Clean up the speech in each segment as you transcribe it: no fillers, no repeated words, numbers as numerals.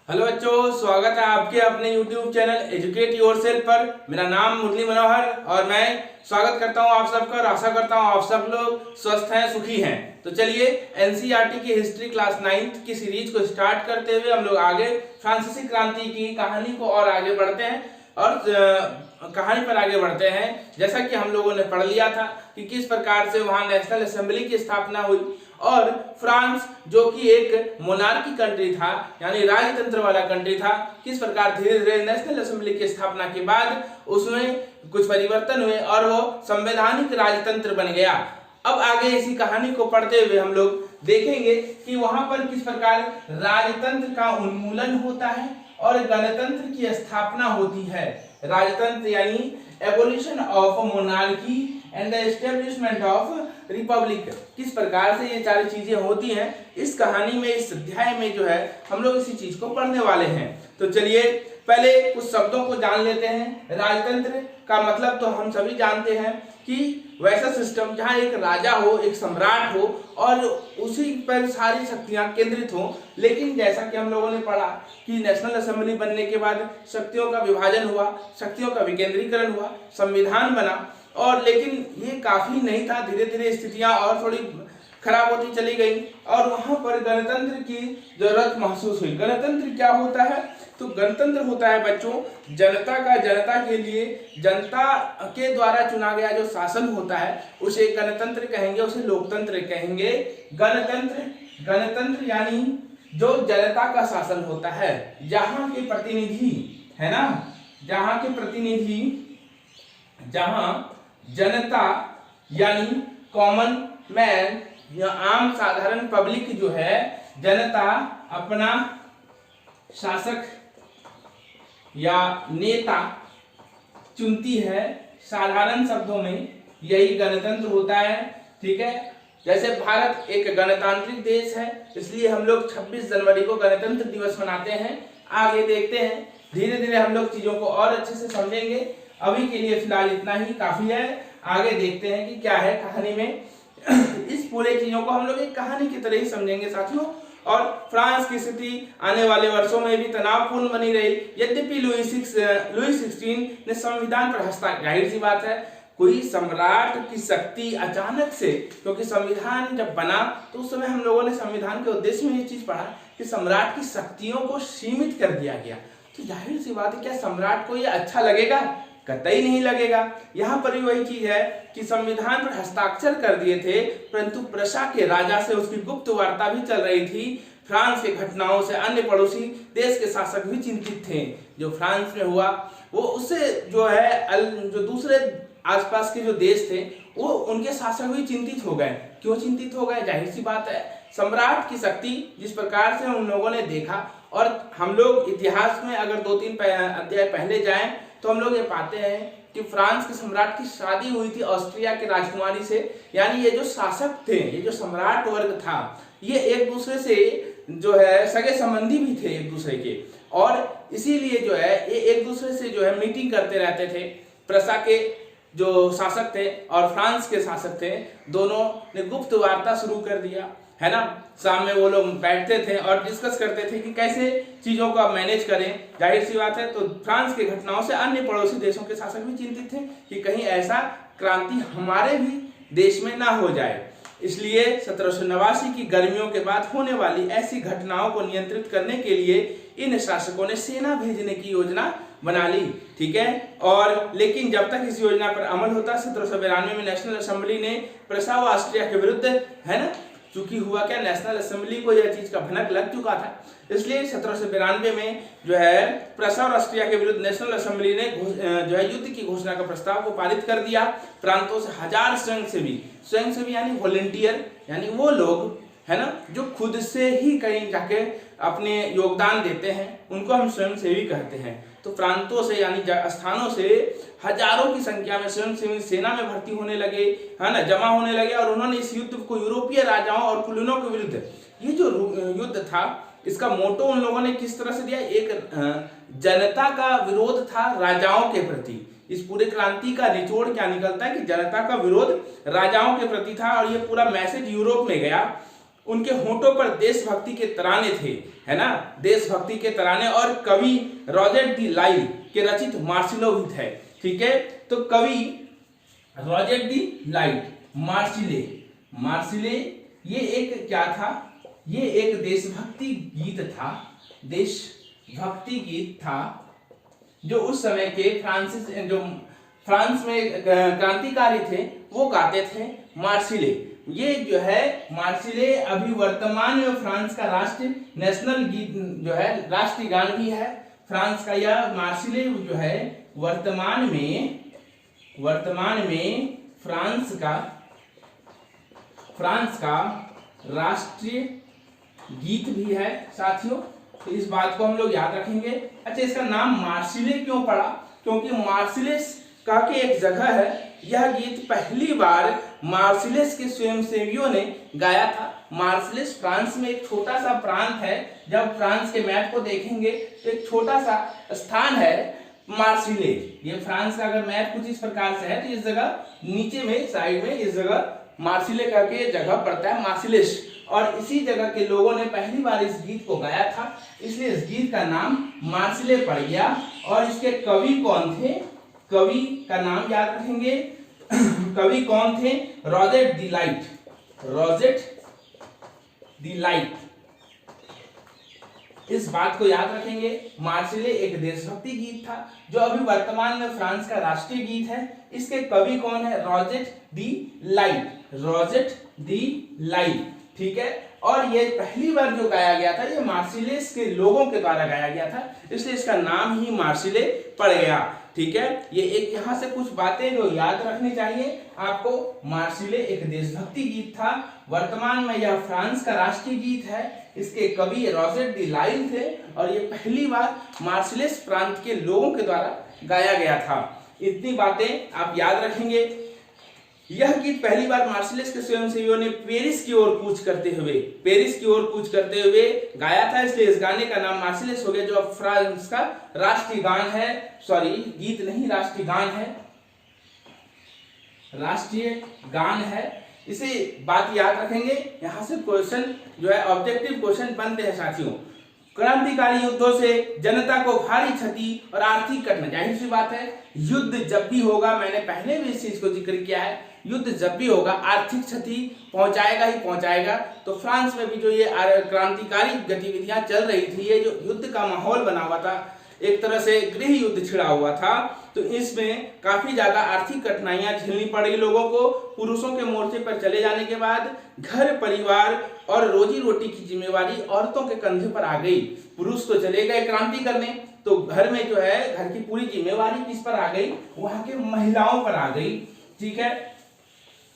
Hello बच्चों, स्वागत है आपके अपने YouTube चैनल एजुकेट योरसेल्फ पर। मेरा नाम मुरली मनोहर और मैं स्वागत करता हूं आप सबका और आशा करता हूं आप सब लोग स्वस्थ हैं, सुखी हैं। तो चलिए एनसीईआरटी की हिस्ट्री क्लास 9th की सीरीज को स्टार्ट करते हुए हम लोग आगे फ्रांसीसी क्रांति की कहानी को और आगे बढ़ते हैं और कहानी पर आगे बढ़ते हैं। जैसा कि हम लोगों ने पढ़ लिया था कि किस प्रकार से वहां नेशनल असेंबली की स्थापना हुई और फ्रांस जो कि एक मोनार्की कंट्री था यानी राजतंत्र वाला कंट्री था, किस प्रकार धीरे धीरे नेशनल असेंबली की स्थापना के बाद उसमें कुछ परिवर्तन हुए और वो संवैधानिक राजतंत्र बन गया। अब आगे इसी कहानी को पढ़ते हुए हम लोग देखेंगे कि वहां पर किस प्रकार राजतंत्र का उन्मूलन होता है और गणतंत्र की स्थापना होती है। राजतंत्र यानी abolition of monarchy and the establishment of Republic, किस प्रकार से ये सारी चीजें होती हैं इस कहानी में, इस अध्याय में जो है हम लोग इसी चीज को पढ़ने वाले हैं। तो चलिए पहले कुछ शब्दों को जान लेते हैं। राजतंत्र का मतलब तो हम सभी जानते हैं कि वैसा सिस्टम जहां एक राजा हो, एक सम्राट हो और उसी पर सारी शक्तियां केंद्रित हो। लेकिन जैसा कि हम लोगों ने पढ़ा कि नेशनल असेंबली बनने के बाद शक्तियों का विभाजन हुआ, शक्तियों का विकेंद्रीकरण हुआ, संविधान बना और लेकिन ये काफी नहीं था। धीरे धीरे स्थितियां और थोड़ी खराब होती चली गई और वहां पर गणतंत्र की जरूरत महसूस हुई। गणतंत्र क्या होता है? तो गणतंत्र होता है बच्चों जनता का, जनता के लिए, जनता के द्वारा चुना गया जो शासन होता है उसे गणतंत्र कहेंगे, उसे लोकतंत्र कहेंगे। गणतंत्र यानी जो जनता का शासन होता है, जहां के प्रतिनिधि है ना, जहां के प्रतिनिधि, जहां जनता यानी कॉमन मैन या आम साधारण पब्लिक जो है, जनता अपना शासक या नेता चुनती है। साधारण शब्दों में यही गणतंत्र होता है। ठीक है, जैसे भारत एक गणतांत्रिक देश है इसलिए हम लोग 26 जनवरी को गणतंत्र दिवस मनाते हैं। आगे देखते हैं, धीरे धीरे हम लोग चीजों को और अच्छे से समझेंगे। अभी के लिए फिलहाल इतना ही काफी है। आगे देखते हैं कि क्या है कहानी में। इस पूरे चीजों को हम लोग एक कहानी की तरह ही समझेंगे साथियों। और फ्रांस की स्थिति आने वाले वर्षों में भी तनावपूर्ण बनी रही। यद्यपि लुई 16 ने संविधान पर हस्ताक्षर, जाहिर सी बात है कोई सम्राट की शक्ति अचानक से, क्योंकि संविधान जब बना तो उस समय हम लोगों ने संविधान के उद्देश्य में ये चीज पढ़ा कि सम्राट की शक्तियों को सीमित कर दिया गया। तो जाहिर सी बात है क्या सम्राट को ये अच्छा लगेगा? कतई नहीं लगेगा। यहाँ पर भी वही चीज है कि संविधान पर हस्ताक्षर कर दिए थे परंतु प्रशा के राजा से उसकी गुप्त वार्ता भी चल रही थी। फ्रांस के घटनाओं से अन्य पड़ोसी देश के शासक भी चिंतित थे। जो फ्रांस में हुआ वो उससे जो है जो दूसरे आसपास के जो देश थे वो उनके शासक भी चिंतित हो गए। क्यों चिंतित हो गए? जाहिर सी बात है सम्राट की शक्ति जिस प्रकार से उन लोगों ने देखा। और हम लोग इतिहास में अगर 2-3 अध्याय पहले जाएं तो हम लोग ये पाते हैं कि फ्रांस के सम्राट की शादी हुई थी ऑस्ट्रिया के राजकुमारी से। यानी ये जो शासक थे, ये जो सम्राट वर्ग था, ये एक दूसरे से जो है सगे संबंधी भी थे एक दूसरे के, और इसीलिए जो है ये एक दूसरे से जो है मीटिंग करते रहते थे। प्रशा के जो शासक थे और फ्रांस के शासक थे, दोनों ने गुप्त वार्ता शुरू कर दिया है ना। शाम में वो लोग बैठते थे और डिस्कस करते थे कि कैसे चीजों को मैनेज करें। जाहिर सी बात है तो फ्रांस के घटनाओं से अन्य पड़ोसी देशों के शासक भी चिंतित थे कि कहीं ऐसा क्रांति हमारे भी देश में ना हो जाए। इसलिए 1789 की गर्मियों के बाद होने वाली ऐसी घटनाओं को नियंत्रित करने के लिए इन शासकों ने सेना भेजने की योजना बना ली। ठीक है, और लेकिन जब तक इस योजना पर अमल होता 1792 में नेशनल असेंबली ने प्रशा व ऑस्ट्रिया के विरुद्ध, है ना, चूंकि हुआ क्या, नेशनल असेंबली को यह चीज का भनक लग चुका था, इसलिए 1792 में जो है प्रशा और ऑस्ट्रिया के विरुद्ध नेशनल असेंबली ने जो है युद्ध की घोषणा का प्रस्ताव को पारित कर दिया। प्रांतों से 1000 स्वयंसेवी यानी वॉलंटियर, यानी वो लोग है ना जो खुद से ही कहीं जाके अपने योगदान देते हैं, उनको हम स्वयंसेवी कहते हैं। तो प्रांतों से यानी स्थानों से हजारों की संख्या में स्वयंसेवी सेना में भर्ती होने लगे, है ना, जमा होने लगे और उन्होंने इस युद्ध को यूरोपीय राजाओं और कुलीनों के विरुद्ध, ये जो युद्ध था इसका मोटो उन लोगों ने किस तरह से दिया? एक जनता का विरोध था राजाओं के प्रति। इस पूरे क्रांति का निचोड़ क्या निकलता है कि जनता का विरोध राजाओं के प्रति था और ये पूरा मैसेज यूरोप में गया उनके होठों पर देशभक्ति के तराने थे, है ना, देशभक्ति के तराने। और कवि रॉजेट डी लाई के रचित मार्सिलो भी थे। ठीक है, तो कवि रॉजेट डी लाई मार्सिले ये एक क्या था, ये एक देशभक्ति गीत था, देशभक्ति गीत था जो उस समय के फ्रांस में क्रांतिकारी थे वो गाते थे मार्सिले। ये जो है मार्सिले अभी वर्तमान में फ्रांस का राष्ट्रीय नेशनल गीत जो है, राष्ट्रीय गान भी है फ्रांस का। यह मार्सिले जो है वर्तमान में फ्रांस का राष्ट्रीय गीत भी है साथियों। तो इस बात को हम लोग याद रखेंगे। अच्छा, इसका नाम मार्सिले क्यों पड़ा? क्योंकि मार्सिलेस का के एक जगह है। यह गीत पहली बार मार्सिलेस के स्वयंसेवियों ने गाया था। मार्सिलेस फ्रांस में एक छोटा सा प्रांत है। जब फ्रांस के मैप को देखेंगे तो एक छोटा सा स्थान है मार्सिले। ये फ्रांस का अगर मैप कुछ इस प्रकार से है तो इस जगह नीचे में साइड में इस जगह मार्सिले करके जगह पड़ता है, मार्सिलेस। और इसी जगह के लोगों ने पहली बार इस गीत को गाया था, इसलिए इस गीत का नाम मार्सिले पड़ गया। और इसके कवि कौन थे? कवि का नाम याद रखेंगे। कवि कौन थे? Roget D light. इस बात को याद रखेंगे। मार्सिले एक देशभक्ति गीत था जो अभी वर्तमान में फ्रांस का राष्ट्रीय गीत है। इसके कवि कौन है? Roget D light. ठीक है, और ये पहली बार जो गाया गया था ये मार्सिलेस के लोगों के द्वारा गाया गया था, इसलिए इसका नाम ही मार्सिले पड़ गया। ठीक है, ये एक यहाँ से कुछ बातें जो याद रखनी चाहिए आपको। मार्सिले एक देशभक्ति गीत था, वर्तमान में यह फ्रांस का राष्ट्रीय गीत है। इसके कवि रॉजेट डी लाइल थे और ये पहली बार मार्सिलेस प्रांत के लोगों के द्वारा गाया गया था। इतनी बातें आप याद रखेंगे। यह गीत पहली बार मार्सिलेस के स्वयंसेवियों ने पेरिस की ओर कूच करते हुए गाया था, इसलिए इस गाने का नाम मार्सिलेस हो गया, जो फ्रांस का राष्ट्रीय गान है। सॉरी, गीत नहीं, राष्ट्रीय गान है। इसे बात याद रखेंगे। यहां से क्वेश्चन जो है ऑब्जेक्टिव क्वेश्चन बनते हैं साथियों। क्रांतिकारी युद्धों से जनता को भारी क्षति और आर्थिक कठिनाई, जाहिर सी बात है युद्ध जब भी होगा, मैंने पहले भी इस चीज को जिक्र किया है, युद्ध जब भी होगा आर्थिक क्षति पहुंचाएगा ही पहुंचाएगा। तो फ्रांस में भी जो ये क्रांतिकारी गतिविधियां चल रही थी, ये जो युद्ध का माहौल बना हुआ था, एक तरह से गृह युद्ध छिड़ा हुआ था, तो इसमें काफी ज्यादा आर्थिक कठिनाइयां झेलनी पड़ी लोगों को। पुरुषों के मोर्चे पर चले जाने के बाद घर परिवार और रोजी रोटी की जिम्मेवारी औरतों के कंधे पर आ गई। पुरुष तो चले गए क्रांति करने, तो घर में जो है घर की पूरी जिम्मेवारी किस पर आ गई? वहां के महिलाओं पर आ गई। ठीक है,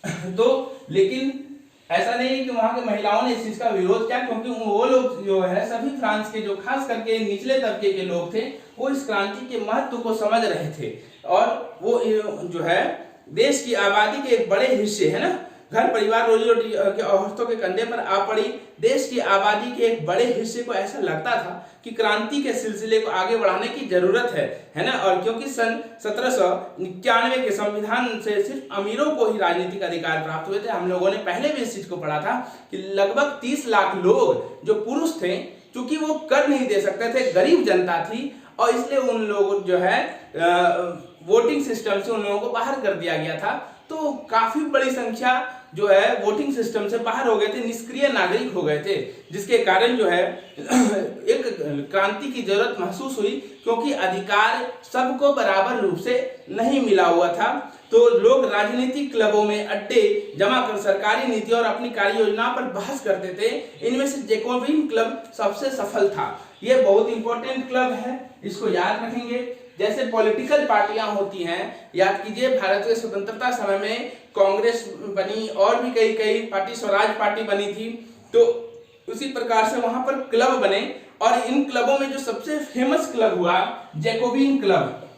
तो लेकिन ऐसा नहीं है कि वहां के महिलाओं ने इस चीज का विरोध किया, क्योंकि वो लोग जो है सभी फ्रांस के जो खास करके निचले तबके के लोग थे, वो इस क्रांति के महत्व को समझ रहे थे। और वो जो है देश की आबादी के एक बड़े हिस्से, है ना, घर परिवार रोजी रोटी के औरतों के कंधे पर आ पड़ी। देश की आबादी के एक बड़े हिस्से को ऐसा लगता था कि क्रांति के सिलसिले को आगे बढ़ाने की जरूरत है ना। और क्योंकि सन 1791 के संविधान से सिर्फ अमीरों को ही राजनीतिक अधिकार प्राप्त हुए थे। हम लोगों ने पहले भी इस चीज को पढ़ा था कि लगभग 30 लाख लोग जो पुरुष थे, चूंकि वो कर नहीं दे सकते थे, गरीब जनता थी, और इसलिए उन लोगों जो है वोटिंग सिस्टम से उन लोगों को बाहर कर दिया गया था। तो काफी बड़ी संख्या जो है वोटिंग सिस्टम से बाहर हो गए थे, निष्क्रिय नागरिक हो गए थे, जिसके कारण जो है एक क्रांति की जरूरत महसूस हुई, क्योंकि अधिकार सबको बराबर रूप से नहीं मिला हुआ था। तो लोग राजनीतिक क्लबों में अड्डे जमा कर सरकारी नीति और अपनी कार्य योजना पर बहस करते थे। इनमें से जैकोबिन क्लब सबसे सफल था। यह बहुत इंपॉर्टेंट क्लब है, इसको याद रखेंगे। जैसे पॉलिटिकल पार्टियां होती हैं, याद कीजिए भारत के स्वतंत्रता समय में कांग्रेस बनी और भी कई पार्टी, स्वराज पार्टी बनी थी। तो उसी प्रकार से वहां पर क्लब बने, और इन क्लबों में जो सबसे फेमस क्लब हुआ जैकोबिन क्लब।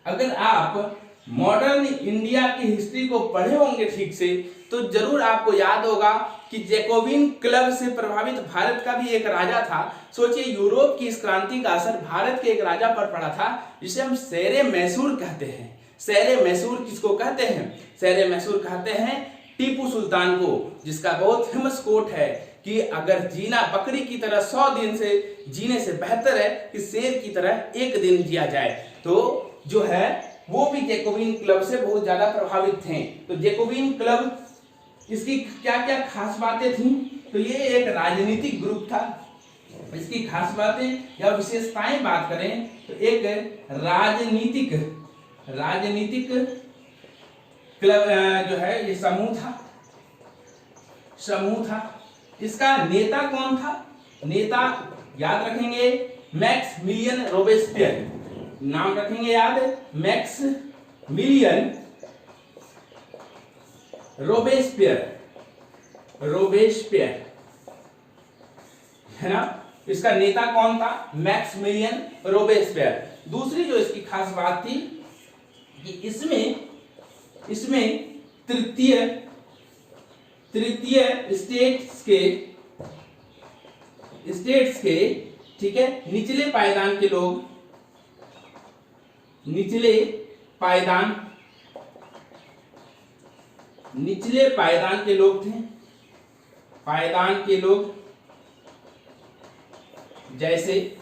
अगर आप मॉडर्न इंडिया की हिस्ट्री को पढ़े होंगे ठीक से, तो जरूर आपको याद होगा कि जैकोबिन क्लब से प्रभावित भारत का भी एक राजा था। सोचिए, यूरोप की इस क्रांति का असर भारत के एक राजा पर पड़ा था, जिसे हम शेरे मैसूर कहते हैं। शेरे मैसूर किसको कहते हैं? शेरे मैसूर कहते हैं टीपू सुल्तान को, जिसका बहुत फेमस कोट है कि अगर जीना बकरी की तरह 100 दिन से जीने से बेहतर है कि शेर की तरह एक दिन जिया जाए। तो जो है वो भी जैकोबिन क्लब से बहुत ज्यादा प्रभावित थे। तो जैकोबिन क्लब, इसकी क्या क्या खास बातें थी? तो ये एक राजनीतिक ग्रुप था। इसकी खास बातें या विशेषताएं बात करें तो एक राजनीतिक क्लब जो है ये समूह था। इसका नेता कौन था? नेता याद रखेंगे मैक्समिलियन रोबेस्पियर, नाम रखेंगे याद, मैक्समिलियन रोबेस्पियर है ना। इसका नेता कौन था? Maximilian Robespierre. दूसरी जो इसकी खास बात थी कि इसमें तृतीय स्टेट्स के ठीक है निचले पायदान के लोग, निचले पायदान के लोग थे। पायदान के लोग जैसे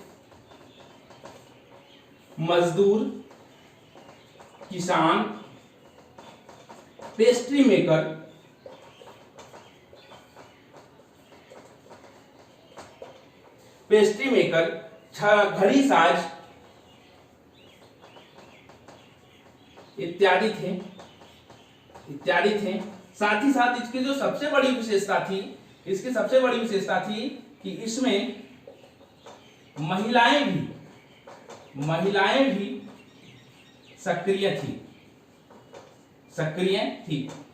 मजदूर, किसान, पेस्ट्री मेकर, घड़ी साज इत्यादि थे। साथ ही साथ इसकी जो सबसे बड़ी विशेषता थी कि इसमें महिलाएं भी सक्रिय थी।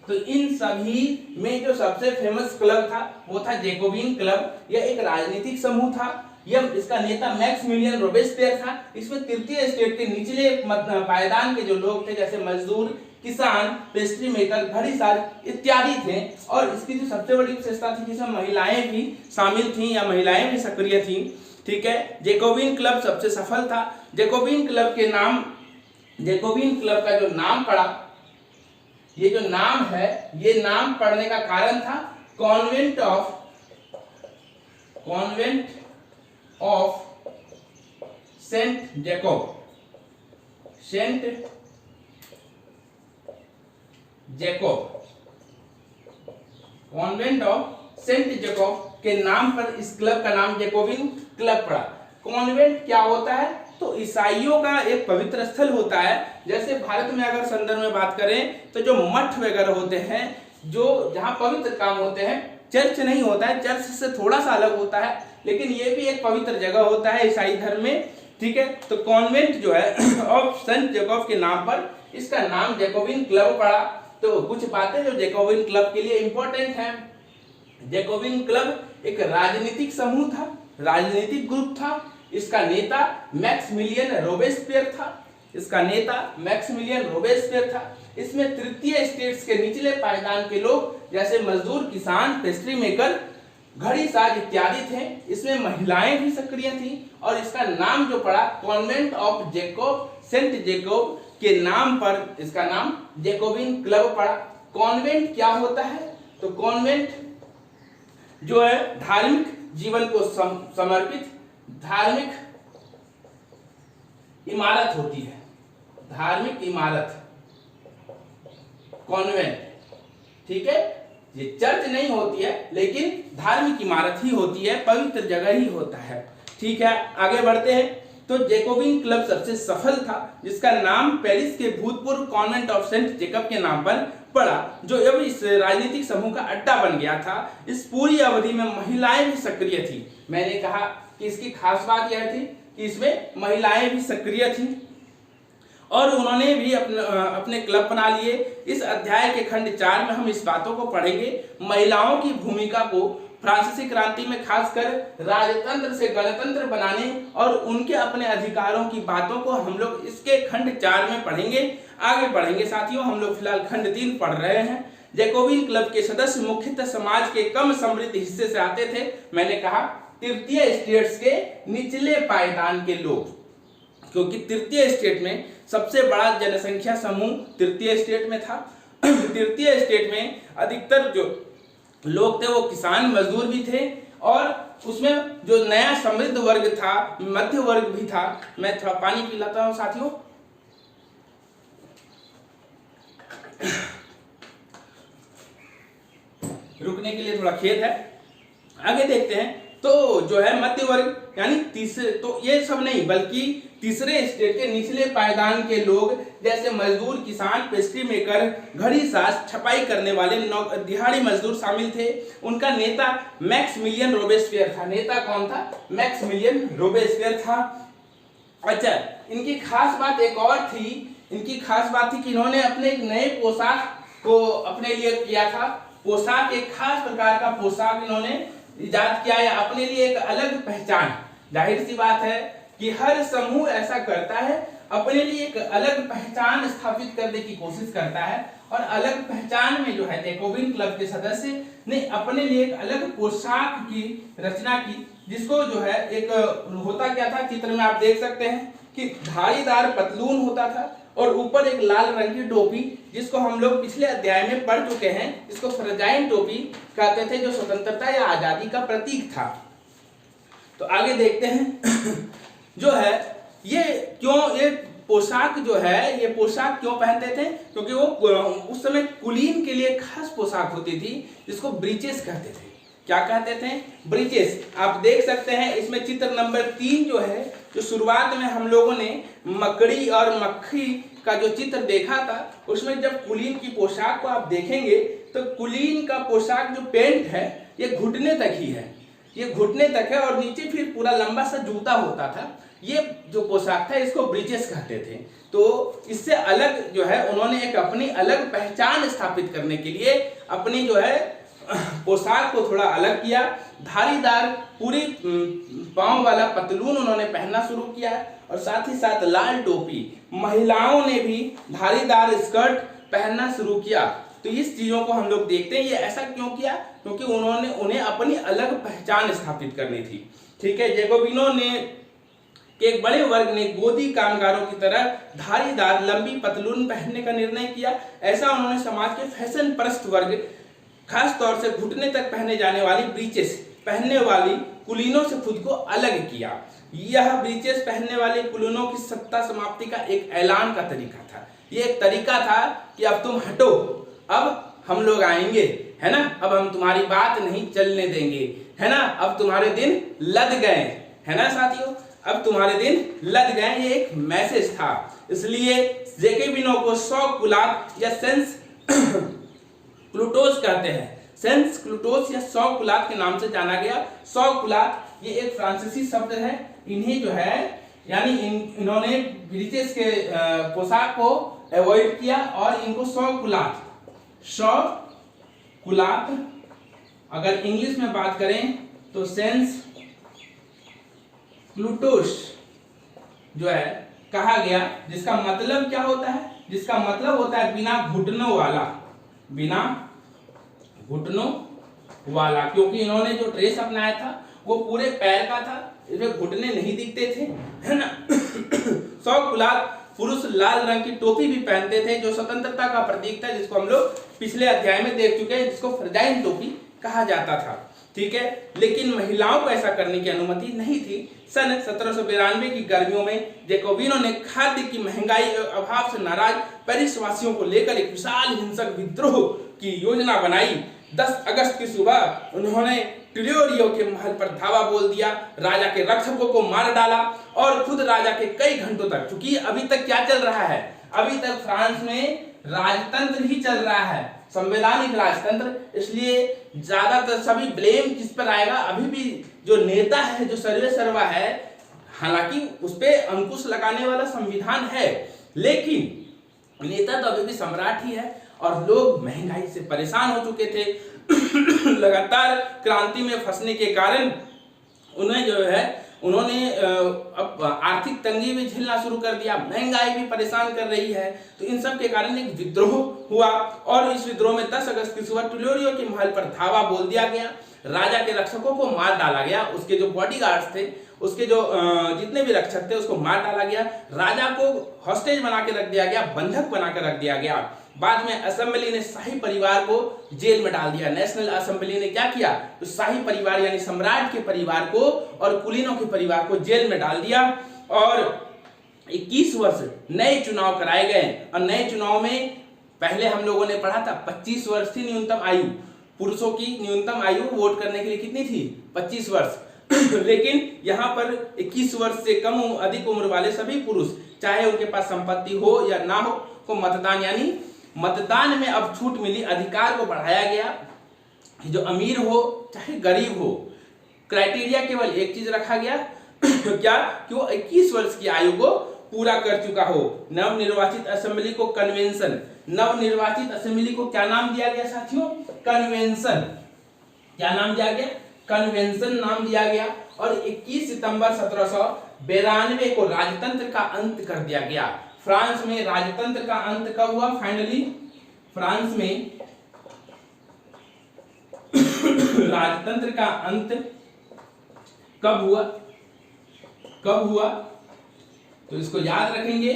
तो इन सभी में जो सबसे फेमस क्लब था वो था जैकोबिन क्लब। यह एक राजनीतिक समूह था। इसका नेता मैक्समिलियन रोबेस्पियर था। इसमें तृतीय स्टेट के निचले पायदान के जो लोग थे जैसे मजदूर, किसान, पेस्ट्री मेकर, घड़ी साज इत्यादि थे। और इसकी जो सबसे बड़ी विशेषता थी जिसमें महिलाएं भी शामिल थीं या महिलाएं भी सक्रिय थीं। ठीक है, जैकोबिन क्लब सबसे सफल था। जैकोबिन क्लब का जो नाम पड़ा, ये जो नाम है, ये नाम पड़ने का कारण था convent of saint Jacob. Convent of saint Jacob के नाम पर इस क्लब का नाम जैकोबिन क्लब पड़ा। कॉन्वेंट क्या होता है? तो ईसाइयों का एक पवित्र स्थल होता है। जैसे भारत में अगर संदर्भ में बात करें तो जो मठ वगैरह होते हैं, जो जहां पवित्र काम होते हैं, चर्च नहीं होता है, चर्च से थोड़ा सा अलग होता है, लेकिन ये भी एक पवित्र जगह होता है ईसाई धर्म में। ठीक है, तो कॉन्वेंट जो है ऑफ सेंट जैकोब के नाम पर इसका नाम जैकोबिन क्लब पड़ा। तो कुछ बातें जो जैकोबिन क्लब के लिए इंपॉर्टेंट हैं। जैकोबिन क्लब एक राजनीतिक समूह था, राजनीतिक ग्रुप था। इसका नेता मैक्समिलियन रोबेस्पियर था। इसमें तृतीय स्टेट्स के निचले पायदान के लोग जैसे मजदूर, किसान, पेस्ट्री मेकर, घड़ी साज इत्यादि थे। इसमें महिलाएं भी सक्रिय थीं और इसका नाम जो पड़ा कॉन्वेंट ऑफ सेंट जैकोब के नाम पर इसका नाम जैकोबिन क्लब पड़ा। कॉन्वेंट क्या होता है? तो कॉन्वेंट जो है धार्मिक जीवन को समर्पित धार्मिक इमारत होती है। धार्मिक इमारत कॉन्वेंट, ठीक है, ये चर्च नहीं होती है लेकिन धार्मिक इमारत ही होती है, पवित्र जगह ही होता है। ठीक है, आगे बढ़ते हैं। तो जैकोबिन क्लब सबसे सफल था, जिसका नाम पेरिस के भूतपूर्व कॉन्वेंट ऑफ सेंट जैकब के नाम पर पड़ा, जो अब इस राजनीतिक समूह का अड्डा बन गया था। इस पूरी अवधि में महिलाएं भी सक्रिय थी। मैंने कहा कि इसकी खास बात यह थी कि इसमें महिलाएं भी सक्रिय थी और उन्होंने भी अपने क्लब बना लिए। इस अध्याय के खंड 4 में हम इस बातों को पढ़ेंगे। महिलाओं की भूमिका को फ्रांसीसी क्रांति में खासकर राजतंत्र से गणतंत्र बनाने और उनके अपने अधिकारों की बातों को हम लोग इसके खंड 4 में पढ़ेंगे। आगे बढ़ेंगे साथियों, हम लोग फिलहाल खंड 3 पढ़ रहे हैं। जैकोबिन क्लब के सदस्य मुख्यतः समाज के कम समृद्ध हिस्से से आते थे। मैंने कहा तृतीय स्टेट्स के निचले पायदान के लोग, क्योंकि तृतीय स्टेट में सबसे बड़ा जनसंख्या समूह तृतीय स्टेट में था। तृतीय स्टेट में अधिकतर जो लोग थे वो किसान मजदूर भी थे, और उसमें जो नया समृद्ध वर्ग था, मध्य वर्ग भी था। मैं थोड़ा पानी पिलाता हूं साथियों। रुकने के लिए थोड़ा खेद है। आगे देखते हैं। तो जो है मध्य वर्ग यानी तीसरे, तो ये सब नहीं बल्कि तीसरे स्टेट के निचले पायदान के लोग जैसे मजदूर, किसान, पेस्ट्री मेकर, घड़ी साज, छपाई करने वाले, दिहाड़ी मजदूर शामिल थे। उनका नेता मैक्सिमिलियन रोबेस्पियर था। नेता कौन था? मैक्सिमिलियन रोबेस्पियर था। अच्छा, इनकी खास बात एक और थी। इनकी खास बात थी कि इन्होंने अपने एक नए पोशाक को अपने लिए किया था। पोशाक, एक खास प्रकार का पोशाक इन्होंने इजाद किया है, अपने लिए एक अलग पहचान। जाहिर सी बात है कि हर समूह ऐसा करता है, अपने लिए एक अलग पहचान स्थापित करने की कोशिश करता है, और अलग पहचान में जो है जैकोबिन क्लब के सदस्य ने अपने लिए एक अलग पोशाक की रचना की, जिसको जो है एक होता क्या था, चित्र में आप देख सकते हैं कि धारीदार पतलून होता था और ऊपर एक लाल रंग की टोपी, जिसको हम लोग पिछले अध्याय में पढ़ चुके हैं। इसको फ्रजाइन टोपी कहते थे, जो स्वतंत्रता या आजादी का प्रतीक था। तो आगे देखते हैं जो है ये पोशाक जो है, ये पोशाक क्यों पहनते थे? क्योंकि वो उस समय कुलीन के लिए खास पोशाक होती थी, जिसको ब्रीचेस कहते थे। क्या कहते थे? ब्रीचेस। आप देख सकते हैं इसमें चित्र नंबर 3 जो है, जो शुरुआत में हम लोगों ने मकड़ी और मक्खी का जो चित्र देखा था, उसमें जब कुलीन की पोशाक को आप देखेंगे तो कुलीन का पोशाक जो पेंट है ये घुटने तक ही है, ये घुटने तक है, और नीचे फिर पूरा लंबा सा जूता होता था। ये जो पोशाक था इसको ब्रीचेस कहते थे। तो इससे अलग जो है उन्होंने एक अपनी अलग पहचान स्थापित करने के लिए अपनी जो है पोशाक को थोड़ा अलग किया। धारीदार पूरी पांव वाला पतलून उन्होंने पहनना शुरू किया, और साथ ही साथ लाल टोपी। महिलाओं ने भी धारीदार स्कर्ट पहनना शुरू किया। तो इस चीजों को हम लोग देखते हैं। ये ऐसा क्यों किया? क्योंकि उन्हें अपनी अलग पहचान स्थापित करनी थी। ठीक है, जैकोबिनों ने एक बड़े वर्ग ने गोदी कामगारों की तरह धारीदार लंबी पतलून पहनने का निर्णय किया। ऐसा उन्होंने समाज के फैशन परस्त वर्ग, खास तौर से घुटने तक पहने जाने वाली ब्रीचेस पहनने वाली कुलीनों से खुद को अलग किया। यह ब्रीचेस पहनने वाले कुलीनों की सत्ता समाप्ति का एक ऐलान का तरीका था। ये एक तरीका था कि अब तुम हटो, अब हम लोग आएंगे, है ना, अब हम तुम्हारी बात नहीं चलने देंगे, है ना, अब तुम्हारे दिन लद गए, है ना साथियों, अब तुम्हारे दिन लद गए। ये एक मैसेज था। इसलिए जैकोबिनों को शौक कुलात या सेंस क्लूटोस कहते हैं। सेंस क्लूटोस या शौक कुलात के नाम से जाना गया। शौक कुलात ये एक फ्रांसीसी शब्द है। इन्हें जो है यानी इन्होंने ब्रिटिश के पोशाक को अवॉइड किया और इनको शौक कुलात अगर इंग्लिश में बात करें तो सेंस क्लूटोस जो है कहा गया, जिसका मतलब क्या होता है? जिसका मतलब होता है बिना घुटनों वाला, बिना घुटनों वाला। क्योंकि इन्होंने जो ड्रेस अपनाया था वो पूरे पैर का था, इसमें घुटने नहीं दिखते थे, है ना। शौक कुलात पुरुष लाल रंग की टोपी भी पहनते थे, जो स्वतंत्रता का प्रतीक था, जिसको हम लोग पिछले अध्याय में देख चुके हैं, जिसको फ्रजाइन टोपी कहा जाता था। ठीक है, लेकिन महिलाओं को ऐसा करने की अनुमति नहीं थी। सन 1792 की गर्मियों में जैकोबिनों ने खाद्य की महंगाई और अभाव से नाराज पेरिस वासियों को लेकर एक विशाल हिंसक विद्रोह की योजना बनाई। 10 अगस्त की सुबह उन्होंने ट्यूलियो के महल पर धावा बोल दिया, राजा के रक्षकों को मार डाला और खुद राजा के कई घंटों तक, क्योंकि अभी तक क्या चल रहा है, अभी तक फ्रांस में राजतंत्र ही चल रहा है, संवैधानिक राजतंत्र, इसलिए ज्यादातर सभी ब्लेम किस पर आएगा? अभी भी जो नेता है, जो सर्वे सर्वा है, हालांकि उस पर अंकुश लगाने वाला संविधान है, लेकिन नेता तो अभी भी सम्राट ही है। और लोग महंगाई से परेशान हो चुके थे। लगातार क्रांति में फंसने के कारण उन्हें जो है उन्होंने अब आर्थिक तंगी भी झेलना शुरू कर दिया, महंगाई भी परेशान कर रही है। तो इन सब के कारण एक विद्रोह हुआ और इस विद्रोह में 10 अगस्त की सुबह ट्यूलियो के महल पर धावा बोल दिया गया, राजा के रक्षकों को मार डाला गया, उसके जो बॉडीगार्ड्स थे, उसके जो जितने भी रक्षक थे उसको मार डाला गया, राजा को हॉस्टेज बना के रख दिया गया, बंधक बना के रख दिया गया। बाद में असेंबली ने शाही परिवार को जेल में डाल दिया। नेशनल असेंबली ने क्या किया, तो शाही परिवार यानी सम्राट के परिवार को और कुलीनों के परिवार को जेल में डाल दिया और 21 वर्ष नए चुनाव कराए गए। और नए चुनाव में पहले हम लोगों ने पढ़ा था 25 वर्ष थी न्यूनतम आयु, पुरुषों की न्यूनतम आयु वोट करने के लिए कितनी थी, 25 वर्ष। लेकिन यहाँ पर 21 वर्ष से कम अधिक उम्र वाले सभी पुरुष, चाहे उनके पास संपत्ति हो या ना हो, को मतदान यानी मतदान में अब छूट मिली, अधिकार को बढ़ाया गया। जो अमीर हो चाहे गरीब हो, क्राइटेरिया केवल एक चीज रखा गया क्या, कि वो 21 वर्ष की आयु को पूरा कर चुका हो। नवनिर्वाचित असेंबली को कन्वेंशन, नवनिर्वाचित असेंबली को क्या नाम दिया गया साथियों, कन्वेंशन। क्या नाम दिया गया, कन्वेंशन नाम दिया गया। और 21 सितंबर 1792 को राजतंत्र का अंत कर दिया गया। फ्रांस में राजतंत्र का अंत कब हुआ फाइनली, फ्रांस में राजतंत्र का अंत कब हुआ, कब हुआ, तो इसको याद रखेंगे।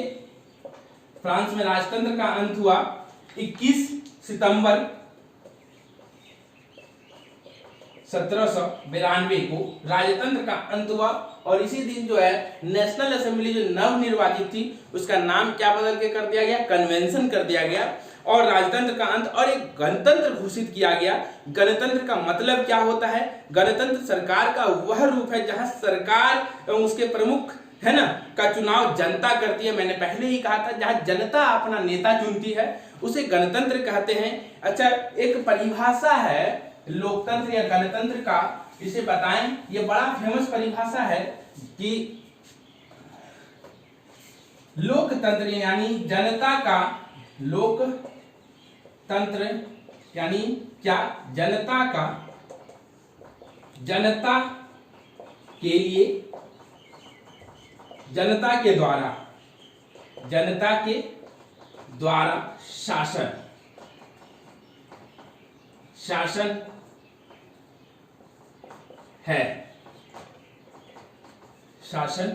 फ्रांस में राजतंत्र का अंत हुआ 21 सितंबर 1792 को राजतंत्र का अंत हुआ। और इसी दिन जो है नेशनल असेंबली जो नवनिर्वाचित थी उसका नाम क्या बदल के कर दिया गया, कन्वेंशन कर दिया गया। और राजतंत्र का अंत और एक गणतंत्र घोषित किया गया। गणतंत्र का मतलब क्या होता है, गणतंत्र सरकार का वह रूप है जहां सरकार एवं उसके प्रमुख है ना का चुनाव जनता करती है। मैंने पहले ही कहा था जहां जनता अपना नेता चुनती है उसे गणतंत्र कहते हैं। अच्छा, एक परिभाषा है लोकतंत्र या गणतंत्र का, इसे बताएं। ये बड़ा फेमस परिभाषा है कि लोकतंत्र यानी जनता का, लोकतंत्र यानी क्या, जनता का, जनता के लिए, जनता के द्वारा, जनता के द्वारा शासन, शासन है, शासन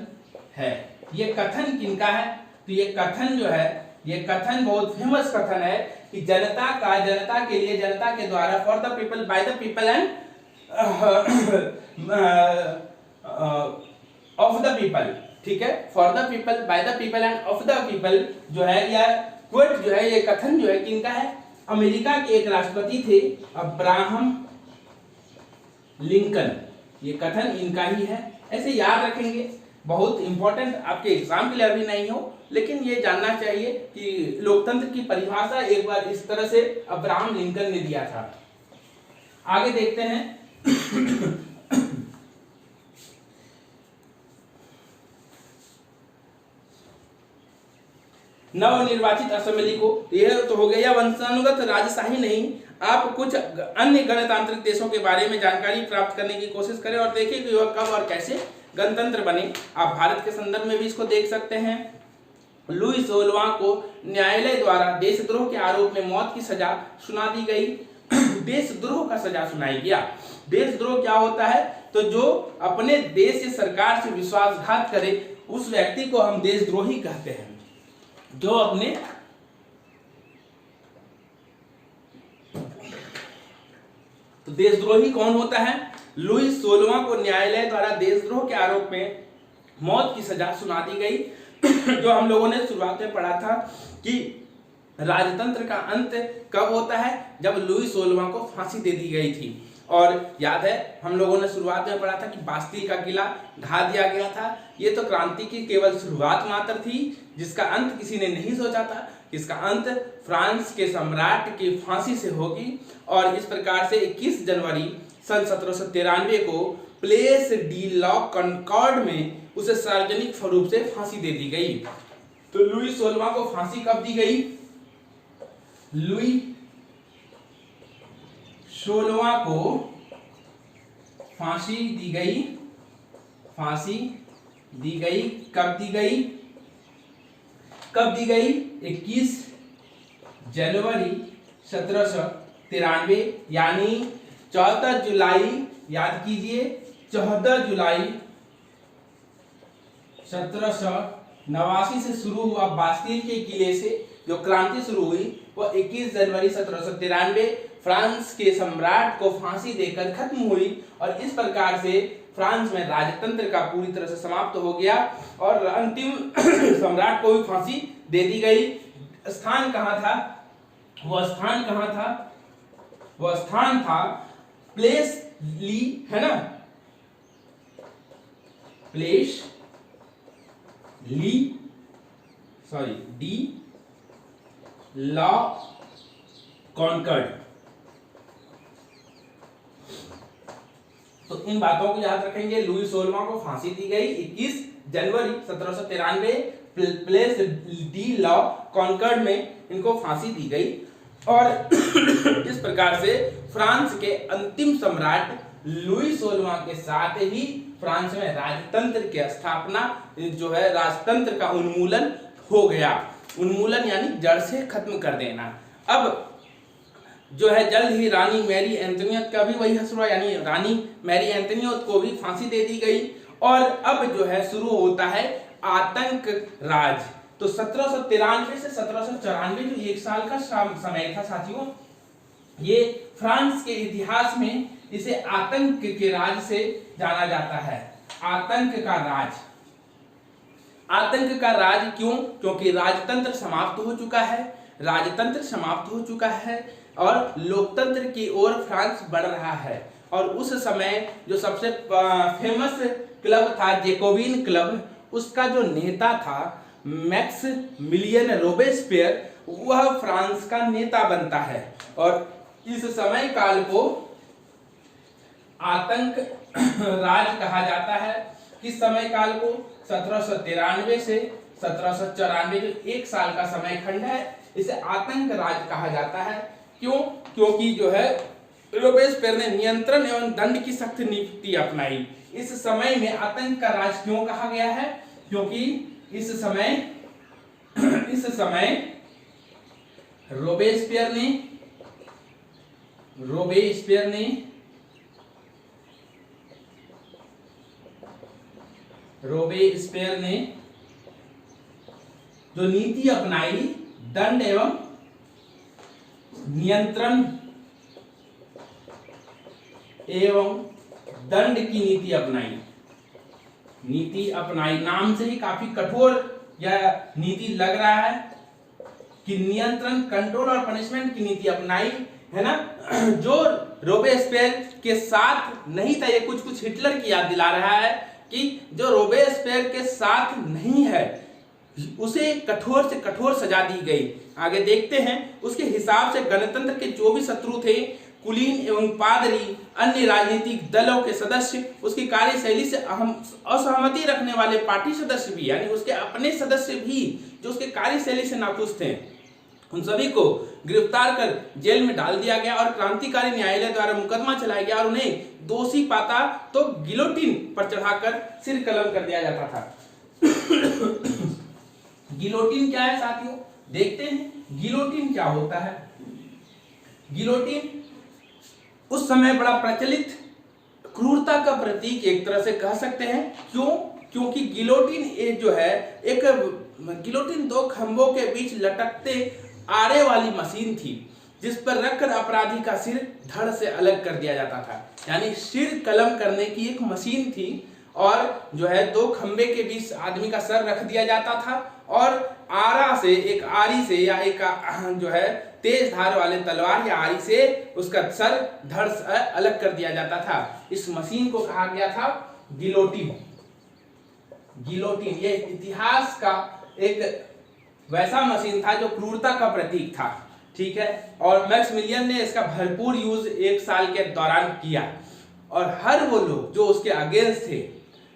है। ये कथन किनका है, तो ये कथन जो है, ये कथन बहुत फेमस कथन है कि जनता का, जनता के लिए, जनता के द्वारा, for the people, by the people end of the people. ठीक है, for the people, by the people end of the people जो है, या क्वोट जो है, ये कथन जो है किनका है, अमेरिका के एक राष्ट्रपति थे अब्राहम लिंकन। ये कथन इनका ही है, ऐसे याद रखेंगे। बहुत इंपॉर्टेंट, आपके एग्जाम के लिए अभी नहीं हो, लेकिन ये जानना चाहिए कि लोकतंत्र की परिभाषा एक बार इस तरह से अब्राहम लिंकन ने दिया था। आगे देखते हैं। नवनिर्वाचित असेंबली को, यह तो हो गया वंशानुगत राजशाही नहीं। आप कुछ अन्य गणतांत्रिक देशों के बारे में जानकारी प्राप्त करने की कोशिश करें और देखें कि वह कब और कैसे गणतंत्र बने। आप भारत के संदर्भ में भी इसको देख सकते हैं। लुई 16वां को न्यायालय द्वारा देशद्रोह के आरोप में मौत की सजा सुना दी गई। देशद्रोह का सजा सुनाई गया। देशद्रोह क्या होता है, तो जो अपने देश से, सरकार से विश्वासघात करे उस व्यक्ति को हम देशद्रोही कहते हैं। जो अपने, तो देशद्रोही कौन होता है, लुई 16वां को न्यायालय द्वारा देशद्रोह के आरोप में मौत की सजा सुना दी गई। जो हम लोगों ने शुरुआत में पढ़ा था कि राजतंत्र का अंत कब होता है, जब लुई 16वां को फांसी दे दी गई थी। और याद है हम लोगों ने शुरुआत में पढ़ा था कि बास्तिल का किला ढा दिया गया था। ये तो क्रांति की केवल शुरुआत मात्र थी, जिसका अंत किसी ने नहीं सोचा था। इसका अंत फ्रांस के सम्राट की फांसी से होगी। और इस प्रकार से 21 जनवरी सन 1793 को प्लेस डी लॉ कॉन्कॉर्ड में उसे सार्वजनिक रूप से फांसी दे दी गई। तो लुई 16वां को फांसी कब दी गई, लुई 16वां को फांसी दी गई। फांसी दी गई, कब दी गई, कब दी गई, 21 जनवरी 1793 यानी 14 जुलाई, याद कीजिए 14 जुलाई 1789 से शुरू हुआ बास्तिल के किले से जो क्रांति शुरू हुई वो 21 जनवरी 1793 फ्रांस के सम्राट को फांसी देकर खत्म हुई और इस प्रकार से फ्रांस में राजतंत्र का पूरी तरह से समाप्त हो गया और अंतिम सम्राट को भी फांसी दे दी गई। स्थान कहाँ था? वो स्थान कहाँ था? वो स्थान था प्लेस ली, है ना, प्लेस ली डी ला कॉन्कर्ड। तो इन बातों को याद रखेंगे। लुई 16वां को फांसी दी गई 21 जनवरी 1793 प्लेस डी ला कॉन्कर्ड में इनको फांसी दी गई और इस प्रकार से फ्रांस के अंतिम सम्राट लुई 16वां के साथ ही फ्रांस में राजतंत्र की स्थापना जो है राजतंत्र का उन्मूलन हो गया। उन्मूलन यानी जड़ से खत्म कर देना। अब जो है जल्द ही रानी मैरी एंटोनियट का भी वही हश्र हुआ, यानी रानी मैरी एंटोनियट को भी फांसी दे दी गई और अब जो है शुरू होता है आतंक राज। तो 1793 से 1794 जो 1 साल का समय था साथियों, ये फ्रांस के इतिहास में इसे आतंक के राज से जाना जाता है। आतंक का राज। आतंक का राज क्यों? क्योंकि राजतंत्र समाप्त हो चुका है, राजतंत्र समाप्त हो चुका है और लोकतंत्र की ओर फ्रांस बढ़ रहा है। और उस समय जो सबसे फेमस क्लब था जैकोबिन क्लब, उसका जो नेता था मैक्सिमिलियन रोबेस्पियर, वह फ्रांस का नेता बनता है और इस समय काल को आतंक राज कहा जाता है। किस समय काल को? 1793 से 1794 जो 1 साल का समय खंड है, इसे आतंक राज कहा जाता है। क्यों? क्योंकि जो है रोबेस्पियर ने नियंत्रण एवं दंड की सख्त नीति अपनाई। इस समय में आतंक का राज क्यों कहा गया है? क्योंकि इस समय रोबेस्पियर ने जो नीति अपनाई, दंड एवं नियंत्रण एवं दंड की नीति अपनाई। नाम से ही काफी कठोर यह नीति लग रहा है कि नियंत्रण, कंट्रोल और पनिशमेंट की नीति अपनाई, है ना। जो रोबेस्पियर के साथ नहीं था, ये कुछ हिटलर की याद दिला रहा है कि जो रोबेस्पियर के साथ नहीं है उसे कठोर से कठोर सजा दी गई। आगे देखते हैं। उसके हिसाब से गणतंत्र के जो भी शत्रु थे, कुलीन एवं पादरी, अन्य राजनीतिक दलों के सदस्य, उसकी कार्यशैली से असहमति रखने वाले पार्टी सदस्य भी, यानी उसके अपने सदस्य भी जो उसके कार्यशैली से नाखुश थे, उन सभी को गिरफ्तार कर जेल में डाल दिया गया और क्रांतिकारी न्यायालय द्वारा मुकदमा चलाया गया और उन्हें दोषी पाता तो गिलोटिन पर चढ़ाकर सिर कलम कर दिया जाता था। गिलोटिन क्या है साथियों? देखते हैं गिलोटिन क्या होता है। गिलोटिन उस समय बड़ा प्रचलित क्रूरता का प्रतीक एक तरह से कह सकते हैं। क्यों? क्योंकि गिलोटिन एक जो है एक गिलोटिन 2 खंभों के बीच लटकते आरे वाली मशीन थी जिस पर रखकर अपराधी का सिर धड़ से अलग कर दिया जाता था। यानी सिर कलम करने की एक मशीन थी और जो है 2 खंभे के बीच आदमी का सर रख दिया जाता था और आरा से, एक आरी से या एक जो है तेज धार वाले तलवार या आरी से उसका सर धड़ से अलग कर दिया जाता था। इस मशीन को कहा गया था गिलोटिन। गिलोटिन ये इतिहास का एक वैसा मशीन था जो क्रूरता का प्रतीक था, ठीक है। और मैक्सिमिलियन ने इसका भरपूर यूज 1 साल के दौरान किया और हर वो लोग जो उसके अगेंस्ट थे,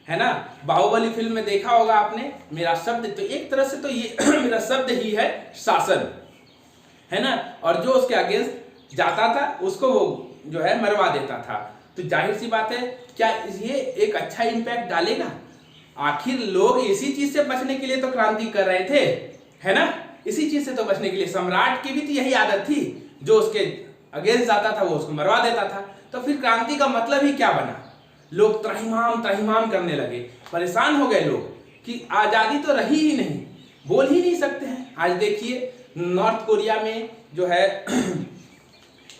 है ना। बाहुबली फिल्म में देखा होगा आपने, मेरा शब्द, तो एक तरह से तो ये मेरा शब्द ही है शासन, है ना। और जो उसके अगेंस्ट जाता था उसको वो जो है मरवा देता था। तो जाहिर सी बात है, क्या ये एक अच्छा इंपैक्ट डालेगा? आखिर लोग इसी चीज से बचने के लिए तो क्रांति कर रहे थे, है ना। इसी चीज से तो बचने के लिए सम्राट की भी तो यही आदत थी, जो उसके अगेंस्ट जाता था वो उसको मरवा देता था। तो फिर क्रांति का मतलब ही क्या बना? लोग त्राहिमाम करने लगे, परेशान हो गए लोग कि आजादी तो रही ही नहीं, बोल ही नहीं सकते हैं। आज देखिए नॉर्थ कोरिया में जो है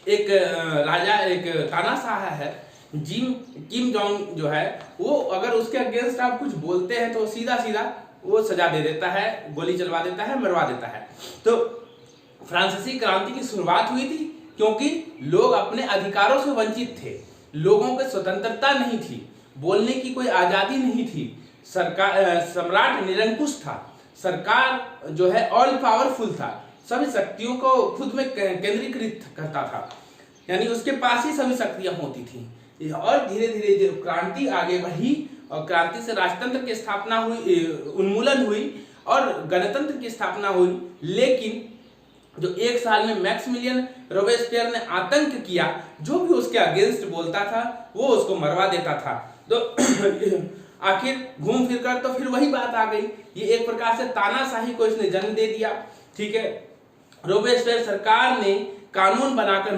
एक राजा, एक तानाशाह है किम जोंग जो है, वो अगर उसके अगेंस्ट आप कुछ बोलते हैं तो सीधा सीधा वो सजा दे देता है, गोली चलवा देता है, मरवा देता है। तो फ्रांसीसी क्रांति की शुरुआत हुई थी क्योंकि लोग अपने अधिकारों से वंचित थे, लोगों को स्वतंत्रता नहीं थी, बोलने की कोई आजादी नहीं थी, सरकार सम्राट निरंकुश था, सरकार जो है ऑल पावरफुल था, सभी शक्तियों को खुद में केंद्रीकृत करता था, यानी उसके पास ही सभी शक्तियां होती थी। और धीरे धीरे जो क्रांति आगे बढ़ी और क्रांति से राजतंत्र की स्थापना हुई, उन्मूलन हुई और गणतंत्र की स्थापना हुई। लेकिन जो एक साल में मैक्सिमिलियन रोबेस्पियर ने आतंक किया, जो भी उसके अगेंस्ट बोलता था वो उसको मरवा देता था। तो आखिर घूम फिर कर तो फिर वही बात आ गई, ये एक प्रकार से तानाशाही को इसने जन्म दे दिया। ठीक है, रोबेस्पियर सरकार ने कानून बनाकर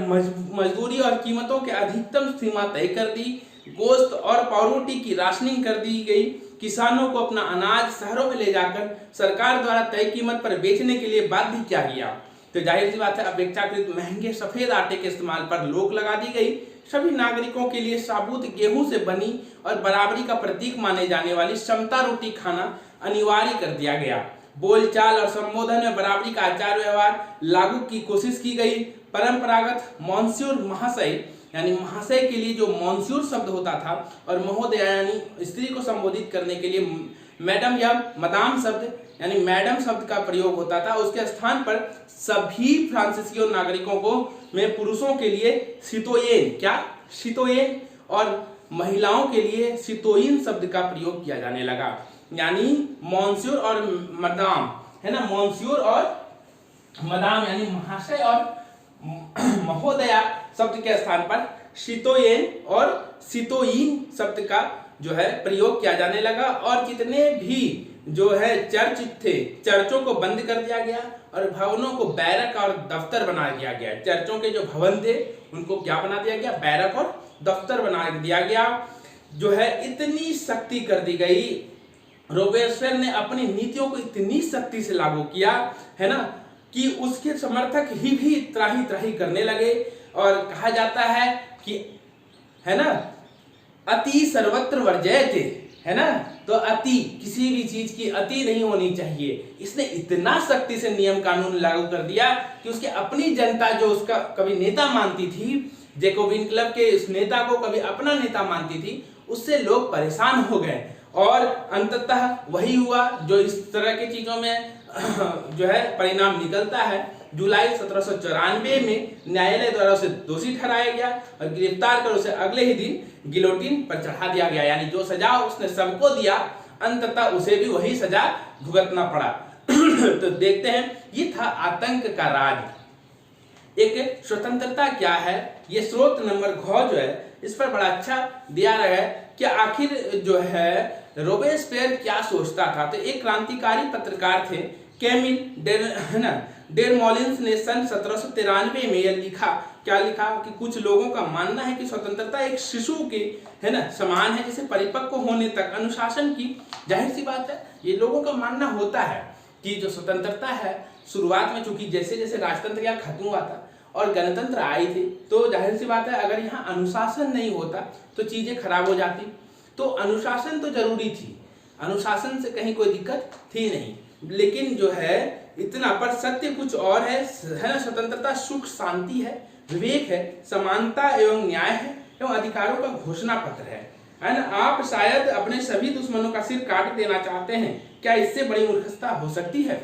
मजदूरी और कीमतों के अधिकतम सीमा तय कर दी, गोश्त और पावरोटी की राशनिंग कर दी गई, किसानों को अपना अनाज शहरों में ले जाकर सरकार द्वारा तय कीमत पर बेचने के लिए बाध्य किया गया। तो जाहिर सी बात है अपेक्षाकृत महंगे सफेद आटे के इस्तेमाल पर रोक लगा दी गई। सभी नागरिकों के लिए साबुत गेहूं से बनी और बराबरी का प्रतीक माने जाने वाली समता रोटी खाना अनिवार्य कर दिया गया। बोलचाल और संबोधन में बराबरी का आचार व्यवहार लागू की कोशिश की गई। परंपरागत मॉन्स्योर महाशय, यानी महाशय के लिए जो मॉन्स्योर शब्द होता था, और महोदया यानी स्त्री को संबोधित करने के लिए मैडम या मदाम शब्द यानी मैडम शब्द का प्रयोग होता था। उसके स्थान पर सभी फ्रांसीसी नागरिकों को में पुरुषों के लिए सितोयेन, क्या सितोयेन, और महिलाओं के लिए सितोयिन शब्द का प्रयोग किया जाने लगा। यानी मॉन्स्योर और मदाम है ना, मॉन्स्योर और मदाम यानी महाशय और महोदया शब्द के स्थान पर सितोयेन और सितोयिन शब्द का जो है प्रयोग किया जाने लगा। और जितने भी जो है चर्च थे, चर्चों को बंद कर दिया गया और भवनों को बैरक और दफ्तर बना दिया गया। चर्चों के जो भवन थे उनको क्या बना दिया गया, बैरक और दफ्तर बना दिया गया। जो है इतनी सख्ती कर दी गई, रोबेस्पियर ने अपनी नीतियों को इतनी सख्ती से लागू किया है ना कि उसके समर्थक ही भी त्राही त्राही करने लगे। और कहा जाता है कि है ना अति सर्वत्र वर्जयते, है ना, तो अति, किसी भी चीज की अति नहीं होनी चाहिए। इसने इतना सख्ती से नियम कानून लागू कर दिया कि उसके अपनी जनता जो उसका कभी नेता मानती थी, जैकोबिन क्लब के इस नेता को कभी अपना नेता मानती थी, उससे लोग परेशान हो गए। और अंततः वही हुआ जो इस तरह की चीजों में जो है परिणाम निकलता है। जुलाई 1794 में न्यायालय द्वारा उसे दोषी ठहराया गया और गिरफ्तार कर उसे अगले ही दिन गिलोटिन पर चढ़ा दिया गया। यानी जो सजा उसने सबको दिया, अंततः उसे भी वही सजा भुगतना पड़ा। तो देखते हैं, ये था आतंक का राज। एक स्वतंत्रता क्या है, ये स्रोत नंबर घ जो है इस पर बड़ा अच्छा दिया रहा है कि आखिर जो है रोबेस्पियर क्या सोचता था। तो एक क्रांतिकारी पत्रकार थे कैमिल डेरमोलिंस ने सन 1793 में यह लिखा, क्या लिखा कि कुछ लोगों का मानना है कि स्वतंत्रता एक शिशु के है ना समान है, जिसे परिपक्व होने तक अनुशासन की, जाहिर सी बात है ये लोगों का मानना होता है कि जो स्वतंत्रता है शुरुआत में, चूंकि जैसे जैसे राजतंत्र यहाँ खत्म हुआ था और गणतंत्र आई थी, तो जाहिर सी बात है अगर यहाँ अनुशासन नहीं होता तो चीजें खराब हो जाती। तो अनुशासन तो जरूरी थी, अनुशासन से कहीं कोई दिक्कत थी नहीं, लेकिन जो है इतना पर सत्य कुछ और है ना। स्वतंत्रता सुख शांति है, विवेक है, समानता एवं न्याय है एवं अधिकारों का घोषणा पत्र है ना। आप शायद अपने सभी दुश्मनों का सिर काट देना चाहते हैं, क्या इससे बड़ी मूर्खता हो सकती है।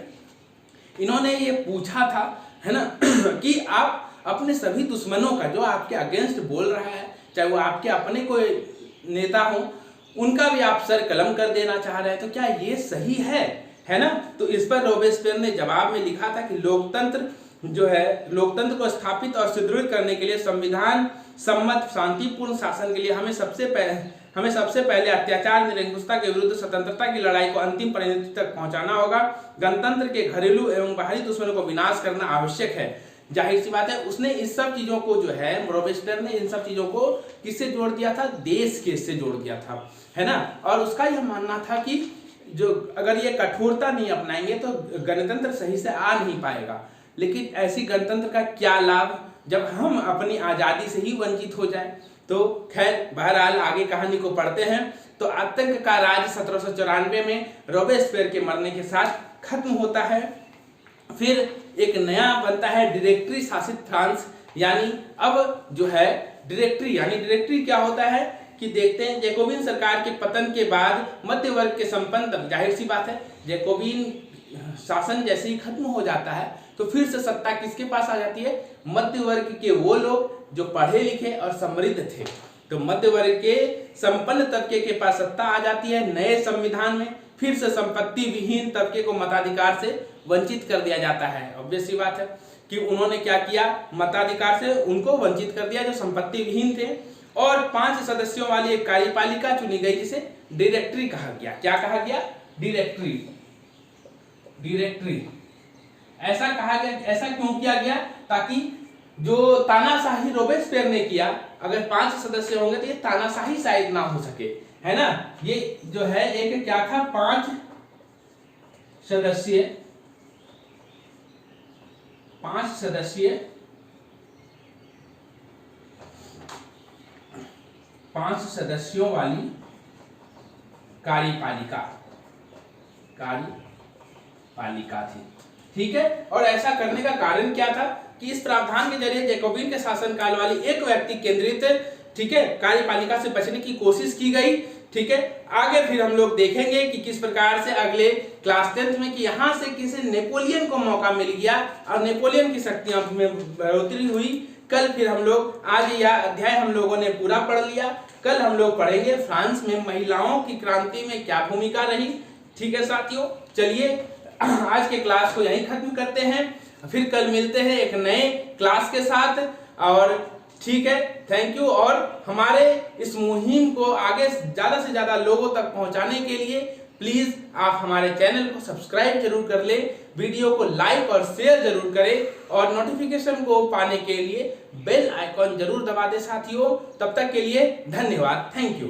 इन्होंने ये पूछा था है ना कि आप अपने सभी दुश्मनों का, जो आपके अगेंस्ट बोल रहा है, चाहे वो आपके अपने कोई नेता हो, उनका भी आप सर कलम कर देना चाह रहे हैं, तो क्या ये सही है ना। तो इस पर रोबेस्पियर ने जवाब में लिखा था कि लोकतंत्र जो है, लोकतंत्र को स्थापित और सुदृढ़ करने के लिए संविधान सम्मत शांतिपूर्ण शासन के लिए हमें सबसे पहले अत्याचार निरंकुशता के विरुद्ध स्वतंत्रता की लड़ाई को अंतिम परिणति तक पहुंचाना होगा। गणतंत्र के घरेलू एवं बाहरी दुश्मनों को विनाश करना आवश्यक है। जाहिर सी बात है उसने इस सब चीजों को जो है, रोबेस्पियर ने इन सब चीजों को किससे जोड़ दिया था, देश के से जोड़ दिया था, है ना। और उसका यह मानना था कि जो अगर ये कठोरता नहीं अपनाएंगे तो गणतंत्र सही से आ नहीं पाएगा। लेकिन ऐसी गणतंत्र का क्या लाभ जब हम अपनी आज़ादी से ही वंचित हो जाए। तो खैर बहरहाल आगे कहानी को पढ़ते हैं। तो आतंक का राज 1794 में रोबेस्पियर के मरने के साथ खत्म होता है। फिर एक नया बनता है डायरेक्टरी शासित फ्रांस, यानी अब जो है डायरेक्टरी क्या होता है कि देखते हैं जैकोबिन सरकार के पतन के बाद मध्य वर्ग के संपन्न, तब जाहिर सी बात है जैकोबिन शासन जैसे ही खत्म हो जाता है तो फिर से सत्ता किसके पास आ जाती है, मध्य वर्ग के वो लोग जो पढ़े लिखे और समृद्ध थे। तो मध्य वर्ग के संपन्न तबके के पास सत्ता आ जाती है। नए संविधान में फिर से संपत्ति विहीन तबके को मताधिकार से वंचित कर दिया जाता है। ऑब्वियस सी बात है कि उन्होंने क्या किया, मताधिकार से उनको वंचित कर दिया जो संपत्ति विहीन थे। और 5 सदस्यों वाली एक कार्यपालिका चुनी गई जिसे डायरेक्टरी कहा गया। क्या कहा गया, डायरेक्टरी। ऐसा कहा गया, ऐसा क्यों किया गया, ताकि जो तानाशाही रोबेस्पियर ने किया, अगर 5 सदस्य होंगे तो ये तानाशाही शायद ना हो सके, है ना। ये जो है एक क्या था, 5 सदस्यों वाली कार्यपालिका थी, ठीक है। और ऐसा करने का कारण क्या था कि इस प्रावधान के जरिए जैकोबिन के शासनकाल वाली एक व्यक्ति केंद्रित, ठीक है, कार्यपालिका से बचने की कोशिश की गई, ठीक है। आगे फिर हम लोग देखेंगे कि किस प्रकार से अगले क्लास 10th में कि यहाँ से किसी नेपोलियन को मौका मिल गया और नेपोलियन की शक्तियां में बढ़ोतरी हुई। कल फिर हम लोग, आज यह अध्याय हम लोगों ने पूरा पढ़ लिया, कल हम लोग पढ़ेंगे फ्रांस में महिलाओं की क्रांति में क्या भूमिका रही, ठीक है साथियों। चलिए आज के क्लास को यहीं खत्म करते हैं, फिर कल मिलते हैं एक नए क्लास के साथ, और ठीक है, थैंक यू। और हमारे इस मुहिम को आगे ज्यादा से ज्यादा लोगों तक पहुंचाने के लिए प्लीज आप हमारे चैनल को सब्सक्राइब जरूर कर ले, वीडियो को लाइक और शेयर जरूर करें, और नोटिफिकेशन को पाने के लिए बेल आइकॉन जरूर दबा दे साथियों। तब तक के लिए धन्यवाद, थैंक यू।